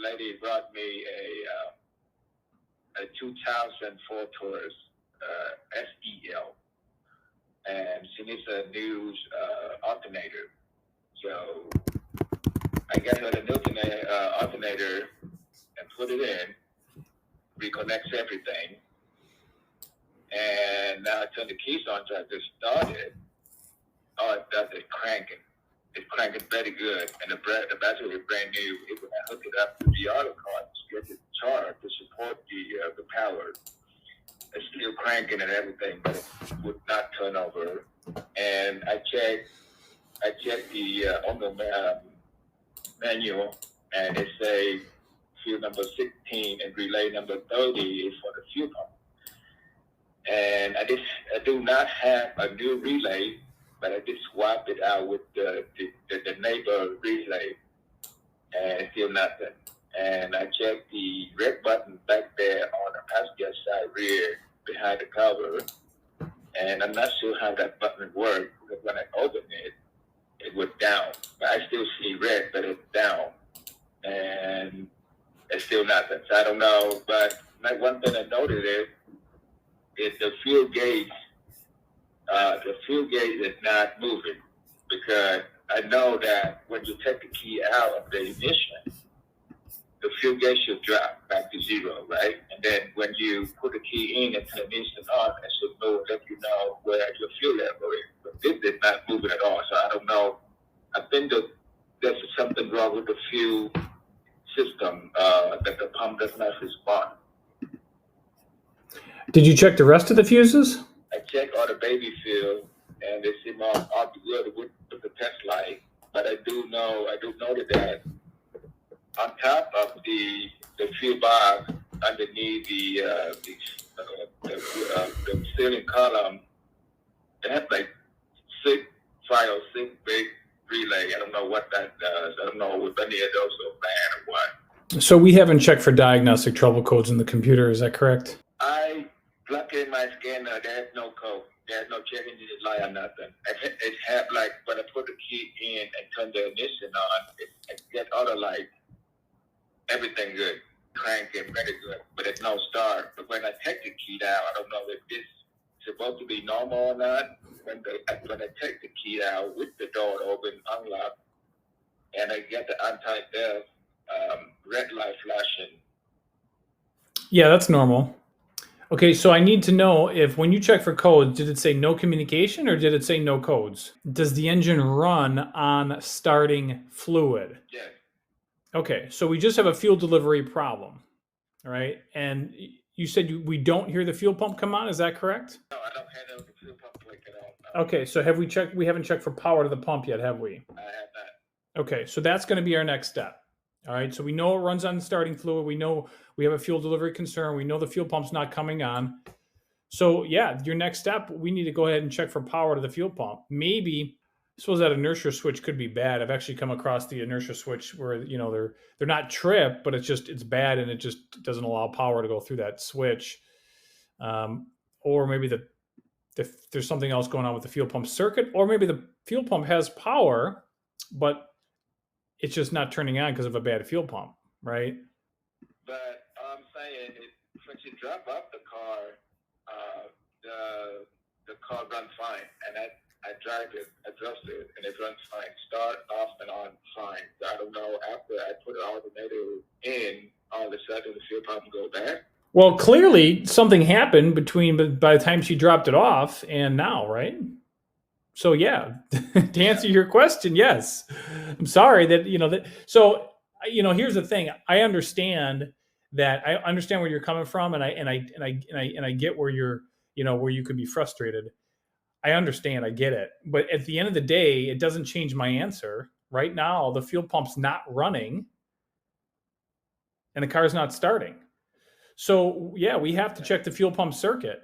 lady brought me a 2000 Ford Taurus SEL, and she needs a new alternator. So I got her the new alternator and put it in, reconnects everything, and now I turn the keys on to just start it. Oh, it does it cranking. It's cranking very good, and the battery is brand new. When I hook it up to the auto card to get it charged to support the power, it's still cranking and everything, but it would not turn over. And I checked the on the manual, and it say fuel number 16 and relay number 30 is for the fuel pump. And I do not have a new relay, but I just swapped it out with the neighbor relay, and it's still nothing. And I checked the red button back there on the passenger side rear behind the cover, and I'm not sure how that button works, because when I open it, it was down. But I still see red, but it's down, and it's still nothing. So I don't know, but like one thing I noticed is the fuel gauge. The fuel gauge is not moving, because I know that when you take the key out of the ignition, the fuel gauge should drop back to zero, right? And then when you put the key in and turn the ignition on, it should move, let you know where your fuel level is. But this is not moving at all, so I don't know. I think that there's something wrong with the fuel system, that the pump does not respond. Did you check the rest of the fuses? I checked all the baby fuel, and they seem all good with the test light. But I do notice that on top of the fuel box, underneath the ceiling column, they have like six big relay. I don't know what that does. I don't know if any of those are bad or what. So we haven't checked for diagnostic trouble codes in the computer. Is that correct? I plugged in my scanner. There's no code. There's no checking the light or nothing. It had like when I put the key in and turn the ignition on, it get auto light. Everything good, cranking very good, but it's no start. But when I take the key out, I don't know if this is supposed to be normal or not. When I take the key out with the door open, unlock, and I get the anti-theft red light flashing. Yeah, that's normal. Okay, so I need to know if when you check for codes, did it say no communication or did it say no codes? Does the engine run on starting fluid? Yes. Okay, so we just have a fuel delivery problem, all right? And you said we don't hear the fuel pump come on, is that correct? No, I don't have the fuel pump click at all. No. Okay, so have we checked? We haven't checked for power to the pump yet, have we? I have not. Okay, so that's going to be our next step. All right, so we know it runs on starting fluid. We know we have a fuel delivery concern. We know the fuel pump's not coming on. So yeah, your next step, we need to go ahead and check for power to the fuel pump. Maybe, I suppose that inertia switch could be bad. I've actually come across the inertia switch where, you know, they're not tripped, but it's bad and it just doesn't allow power to go through that switch. Or maybe there's something else going on with the fuel pump circuit, or maybe the fuel pump has power, but it's just not turning on because of a bad fuel pump, right? But I'm saying, once you drop off the car, the car runs fine, and I drive it, adjust it, and it runs fine. Start off and on fine. So I don't know, after I put an alternator in, all of a sudden the fuel pump go bad. Well, clearly something happened by the time she dropped it off and now, right? So yeah, to answer your question, yes. I'm sorry that, so, here's the thing. I understand where you're coming from, and I get where you're, where you could be frustrated. I understand, I get it. But at the end of the day, it doesn't change my answer. Right now, the fuel pump's not running and the car's not starting. So yeah, we have to check the fuel pump circuit.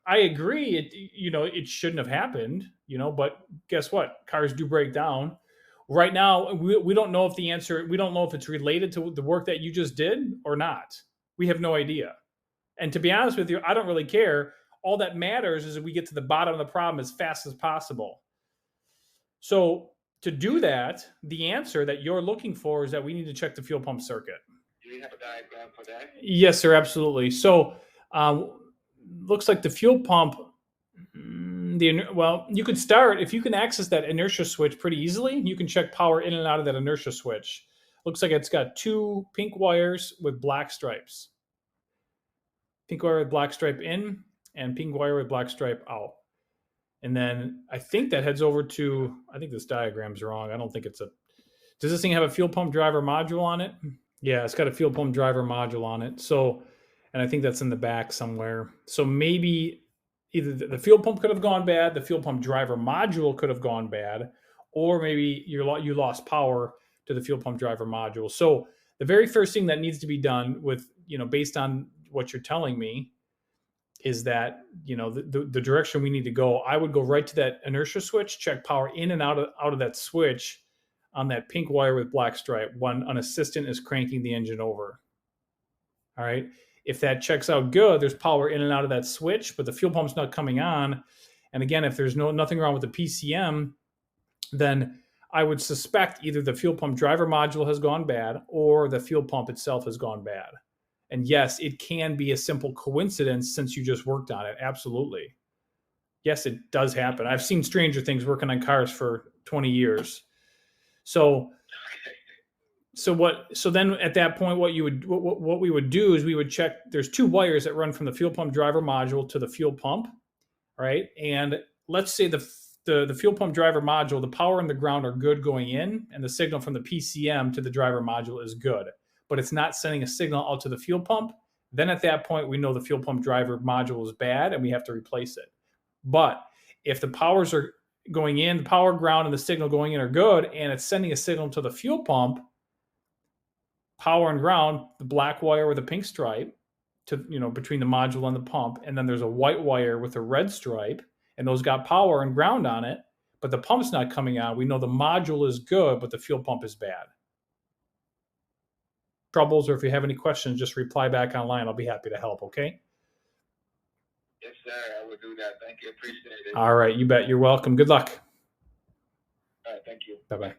I agree. It shouldn't have happened, but guess what? Cars do break down. Right now, we don't know if we don't know if it's related to the work that you just did or not. We have no idea. And to be honest with you, I don't really care. All that matters is that we get to the bottom of the problem as fast as possible. So To do that, the answer that you're looking for is that we need to check the fuel pump circuit. Do you have a diagram for that? Yes, sir, absolutely. So, looks like the fuel pump. Well, you could start if you can access that inertia switch pretty easily. You can check power in and out of that inertia switch. Looks like it's got 2 pink wires with black stripes. Pink wire with black stripe in, and pink wire with black stripe out. And then I think that heads over to. I think this diagram's wrong. I don't think it's a. Does this thing have a fuel pump driver module on it? Yeah, it's got a fuel pump driver module on it. So, and I think that's in the back somewhere. So maybe either the fuel pump could have gone bad, the fuel pump driver module could have gone bad, or maybe you lost power to the fuel pump driver module. So the very first thing that needs to be done with, based on what you're telling me, is that, the direction we need to go. I would go right to that inertia switch, check power in and out of that switch on that pink wire with black stripe when an assistant is cranking the engine over. All right. If that checks out good, there's power in and out of that switch, but the fuel pump's not coming on. And again, if there's nothing wrong with the PCM, then I would suspect either the fuel pump driver module has gone bad or the fuel pump itself has gone bad. And yes, it can be a simple coincidence since you just worked on it. Absolutely. Yes, it does happen. I've seen stranger things working on cars for 20 years. So then at that point, what we would do is we would check. There's 2 wires that run from the fuel pump driver module to the fuel pump, right? And let's say the fuel pump driver module, the power and the ground are good going in, and the signal from the PCM to the driver module is good, but it's not sending a signal out to the fuel pump. Then at that point, we know the fuel pump driver module is bad and we have to replace it. But if the powers are going in, the power, ground, and the signal going in are good, and it's sending a signal to the fuel pump, power and ground, the black wire with a pink stripe to, between the module and the pump, and then there's a white wire with a red stripe, and those got power and ground on it, but the pump's not coming on. We know the module is good, but the fuel pump is bad. Troubles, or if you have any questions, just reply back online. I'll be happy to help, okay? Yes, sir. I will do that. Thank you. Appreciate it. All right, you bet. You're welcome. Good luck. All right. Thank you. Bye-bye.